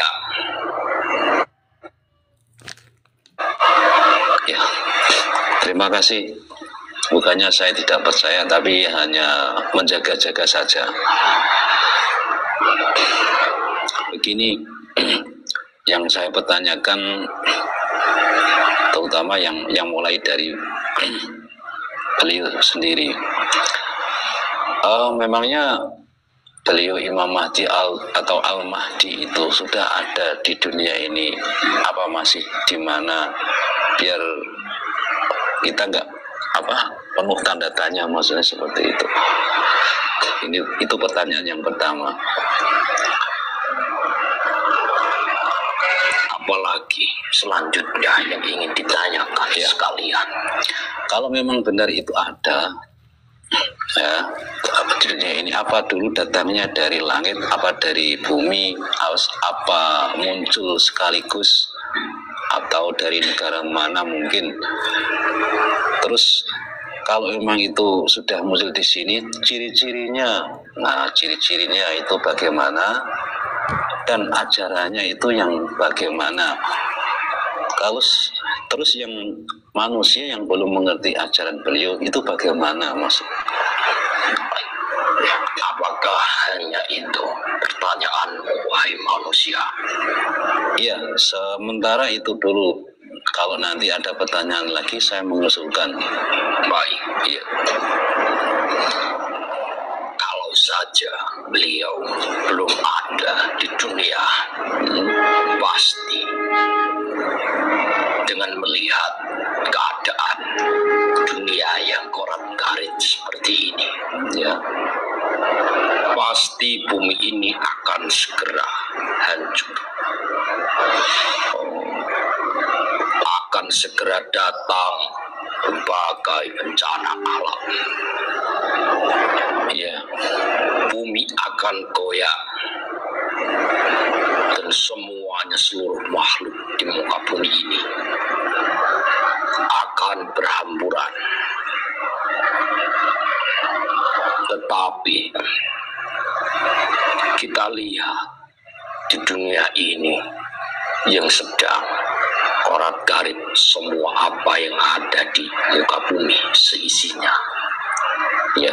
Ya. Ya, terima kasih. Bukannya saya tidak percaya, tapi hanya menjaga-jaga saja. Begini, yang saya pertanyakan, terutama yang mulai dari beliau sendiri. Memangnya beliau Imam Mahdi atau Al-Mahdi itu sudah ada di dunia ini, apa masih di mana, biar kita nggak penuh tanda tanya, maksudnya seperti itu. Itu pertanyaan yang pertama. Apalagi selanjutnya yang ingin ditanyakan ya, sekalian. Kalau memang benar itu ada, ya, di dunia ini, apa dulu datangnya dari langit, apa dari bumi, apa muncul sekaligus, atau dari negara mana mungkin. Terus kalau memang itu sudah muncul di sini, ciri-cirinya, ciri-cirinya itu bagaimana, dan ajarannya itu yang bagaimana. Kalau terus yang manusia yang belum mengerti ajaran beliau itu bagaimana, maksud? Apakah hanya itu pertanyaanmu, wahai manusia? Iya, sementara itu dulu. Kalau nanti ada pertanyaan lagi, saya mengusulkan. Baik. Iya. Kalau saja beliau belum ada di dunia, pasti dengan melihat keadaan dunia yang korat-karit seperti ini, Ya, pasti bumi ini akan segera hancur. Akan segera datang berbagai bencana alam. ya, Bumi akan goyah dan semuanya, seluruh makhluk di muka bumi ini akan berhamburan. Tetapi kita lihat di dunia ini yang sedang korat-karit semua apa yang ada di muka bumi seisinya. Ya,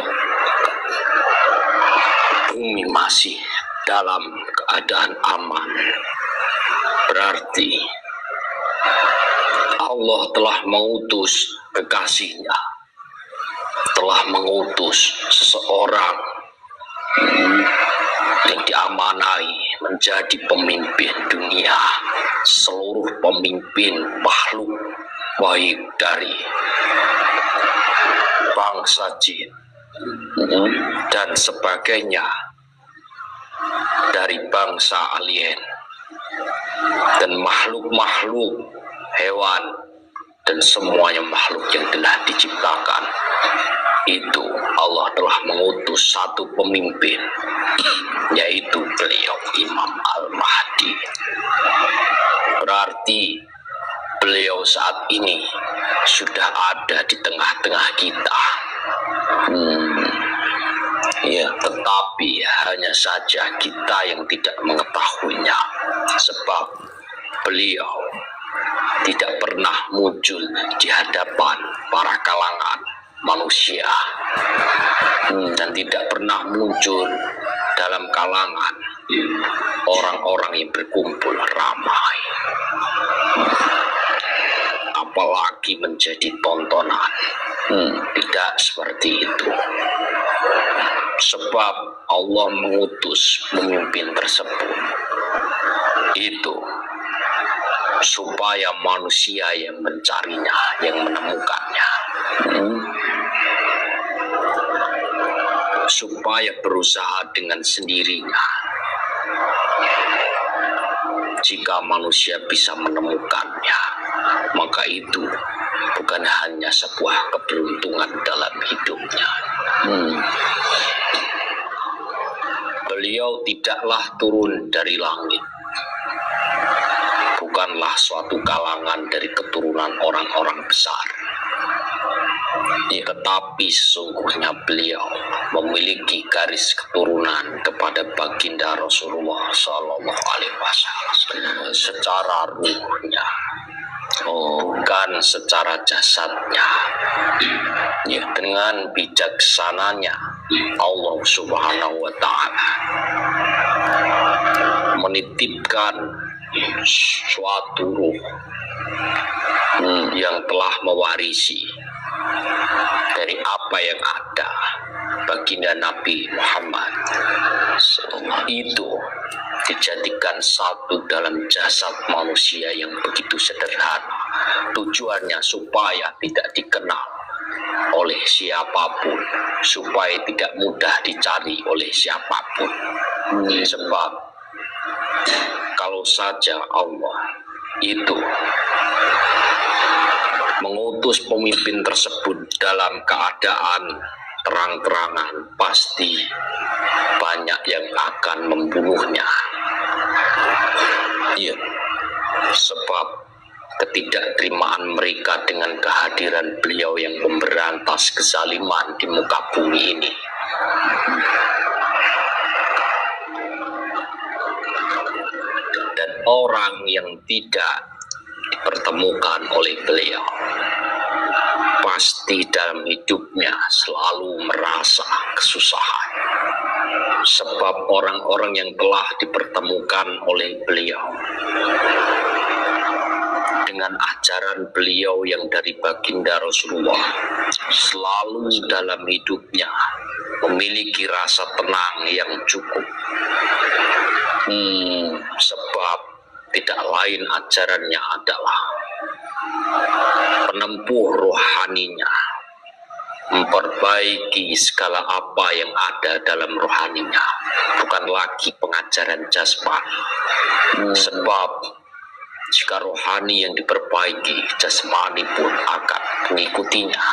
bumi masih dalam keadaan aman. Berarti Allah telah mengutus kekasihnya, telah mengutus seseorang yang diamanai menjadi pemimpin dunia, seluruh pemimpin makhluk, baik dari bangsa jin dan sebagainya, dari bangsa alien dan makhluk-makhluk hewan dan semuanya makhluk yang telah diciptakan. Itu Allah telah mengutus satu pemimpin, yaitu beliau Imam Al-Mahdi. Berarti beliau saat ini sudah ada di tengah-tengah kita. ya, Tetapi hanya saja kita yang tidak mengetahuinya, sebab beliau tidak pernah muncul di hadapan para kalangan manusia, dan tidak pernah muncul dalam kalangan orang-orang yang berkumpul ramai, apalagi menjadi tontonan. Tidak seperti itu. Sebab Allah mengutus pemimpin tersebut itu supaya manusia yang mencarinya, yang menemukannya, supaya berusaha dengan sendirinya. Jika manusia bisa menemukannya, maka itu bukan hanya sebuah keberuntungan dalam hidupnya. Beliau tidaklah turun dari langit, bukanlah suatu kalangan dari keturunan orang-orang besar, tetapi sesungguhnya beliau memiliki garis keturunan kepada baginda Rasulullah Sallallahu Alaihi Wasallam secara ruhnya, bukan secara jasadnya. Ya, dengan bijaksananya Allah Subhanahu wa Ta'ala menitipkan suatu ruh yang telah mewarisi dari apa yang ada baginda Nabi Muhammad. Itu dijadikan satu dalam jasad manusia yang begitu sederhana. Tujuannya supaya tidak dikenal oleh siapapun, supaya tidak mudah dicari oleh siapapun. Sebab kalau saja Allah itu mengutus pemimpin tersebut dalam keadaan terang-terangan, pasti banyak yang akan membunuhnya. Iya, sebab ketidakterimaan mereka dengan kehadiran beliau yang memberantas kezaliman di muka bumi ini. Dan orang yang tidak dipertemukan oleh beliau pasti dalam hidupnya selalu merasa kesusahan. Sebab orang-orang yang telah dipertemukan oleh beliau dengan ajaran beliau yang dari baginda Rasulullah, selalu dalam hidupnya memiliki rasa tenang yang cukup. Sebab tidak lain ajarannya adalah penempuh rohaninya, memperbaiki segala apa yang ada dalam rohaninya, bukan lagi pengajaran jasmani. Sebab jika rohani yang diperbaiki, jasmani pun akan mengikutinya.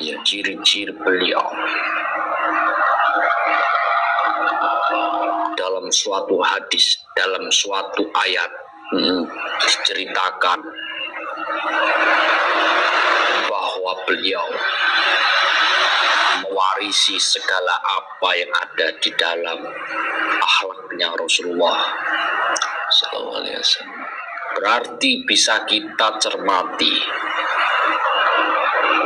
Ya, ciri-ciri beliau dalam suatu hadis, dalam suatu ayat diceritakan bahwa beliau mewarisi segala apa yang ada di dalam akhlaknya Rasulullah SAW. Berarti bisa kita cermati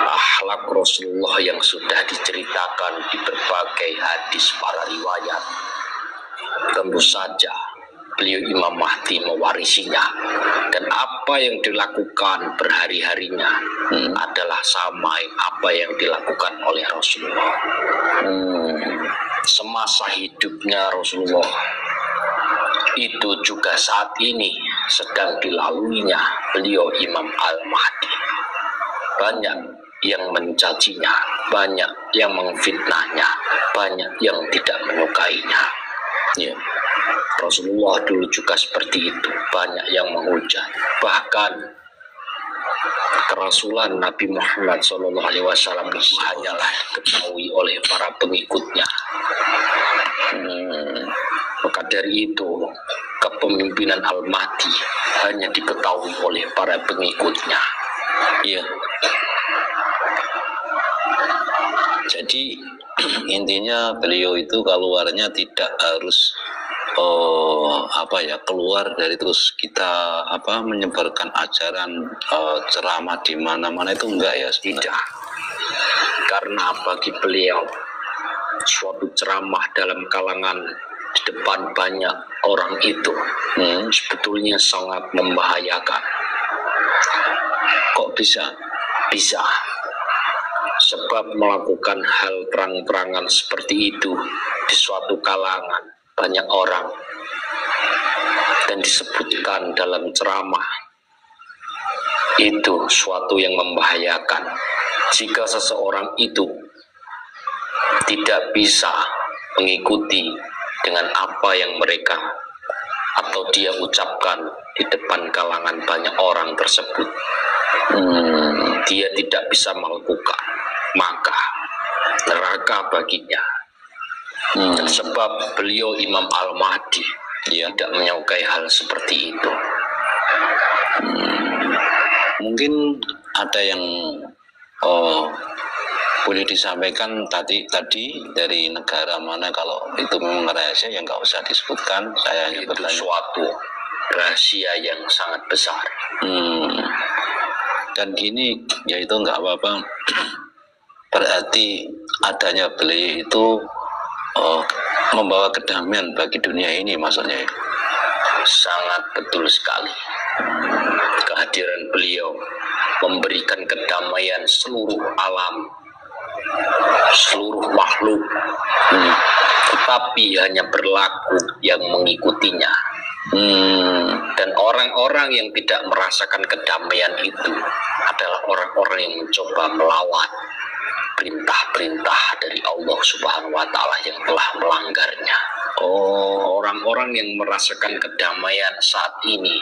akhlak Rasulullah yang sudah diceritakan di berbagai hadis para riwayat. Tentu saja beliau Imam Mahdi mewarisinya, dan apa yang dilakukan berhari-harinya adalah sama apa yang dilakukan oleh Rasulullah. Semasa hidupnya Rasulullah itu juga saat ini sedang dilaluinya beliau Imam Al-Mahdi. Banyak yang mencacinya, banyak yang memfitnahnya, banyak yang tidak menyukainya. Ya. Rasulullah dulu juga seperti itu, banyak yang menghujat. Bahkan kerasulan Nabi Muhammad SAW itu hanyalah diketahui oleh para pengikutnya. Maka dari itu kepemimpinan Al-Mahdi hanya diketahui oleh para pengikutnya. Ya. Jadi intinya beliau itu keluarnya tidak harus keluar dari terus kita menyebarkan ajaran ceramah di mana-mana, itu enggak ya, tidak. Karena bagi beliau suatu ceramah dalam kalangan di depan banyak orang itu sebetulnya sangat membahayakan. Kok bisa? Bisa. Sebab melakukan hal terang-terangan seperti itu di suatu kalangan banyak orang dan disebutkan dalam ceramah, itu suatu yang membahayakan. Jika seseorang itu tidak bisa mengikuti dengan apa yang mereka atau dia ucapkan di depan kalangan banyak orang tersebut, dia tidak bisa melakukan, maka neraka baginya. Sebab beliau Imam Al-Mahdi tidak menyukai hal seperti itu. Mungkin ada yang boleh disampaikan tadi dari negara mana, kalau itu memang rahasia ya nggak usah disebutkan. Saya hanya Itu bertanya. suatu rahasia yang sangat besar. Dan gini, ya itu nggak apa-apa. Berarti adanya beliau itu membawa kedamaian bagi dunia ini, maksudnya. Sangat betul sekali. Kehadiran beliau memberikan kedamaian seluruh alam, seluruh makhluk, tetapi hanya berlaku yang mengikutinya. Dan orang-orang yang tidak merasakan kedamaian itu adalah orang-orang yang mencoba melawan perintah-perintah dari Allah Subhanahu wa Ta'ala yang telah melanggarnya. Orang-orang yang merasakan kedamaian saat ini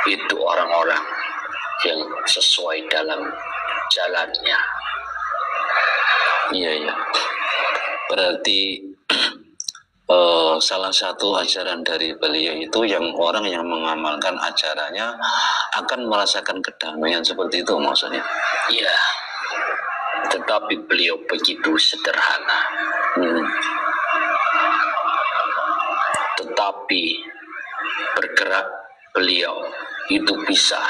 itu orang-orang yang sesuai dalam jalannya. Iya. Berarti salah satu ajaran dari beliau itu yang orang yang mengamalkan ajarannya akan merasakan kedamaian, seperti itu maksudnya. Iya. Tetapi beliau begitu sederhana. Tetapi bergerak beliau itu bisa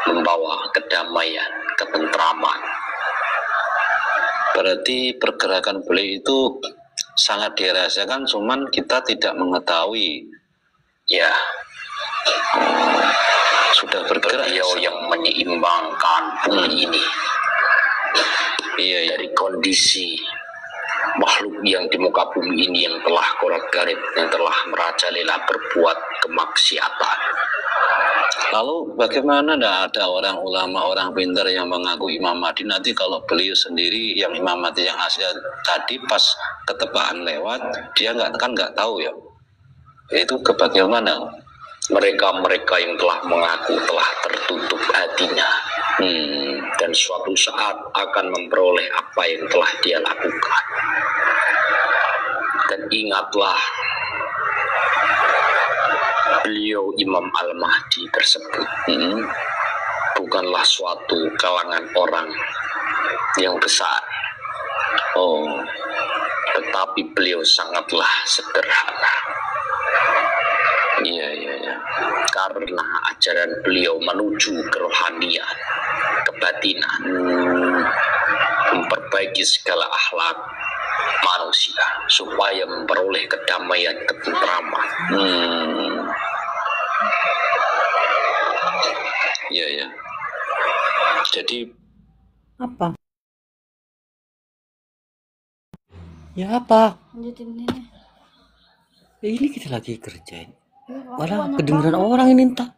membawa kedamaian, ketentraman. Berarti pergerakan beliau itu sangat dirahasiakan, cuman kita tidak mengetahui. Ya, sudah bergerak. Beliau yang menyeimbangkan bumi ini. Iya. Dari kondisi makhluk yang di muka bumi ini yang telah korak-karit, yang telah merajalela berbuat kemaksiatan. Lalu bagaimana ada orang ulama, orang pintar yang mengaku Imam Mahdi, nanti kalau beliau sendiri yang Imam Mahdi yang asli tadi pas ketepaan lewat, dia nggak tahu ya. Itu bagaimana? Mereka yang telah mengaku telah tertutup hatinya, dan suatu saat akan memperoleh apa yang telah dia lakukan. Dan ingatlah, beliau Imam Al-Mahdi tersebut bukanlah suatu kalangan orang yang besar, tetapi beliau sangatlah sederhana. Iya. Karena ajaran beliau menuju kerohanian, kebatinan, memperbaiki segala akhlak manusia supaya memperoleh kedamaian, ketentraman. Iya. Jadi apa? Ya apa? Lanjutin ini. Ini kita lagi kerjain. Ya, Walah, banyak kedengeran banget. orang ini entah.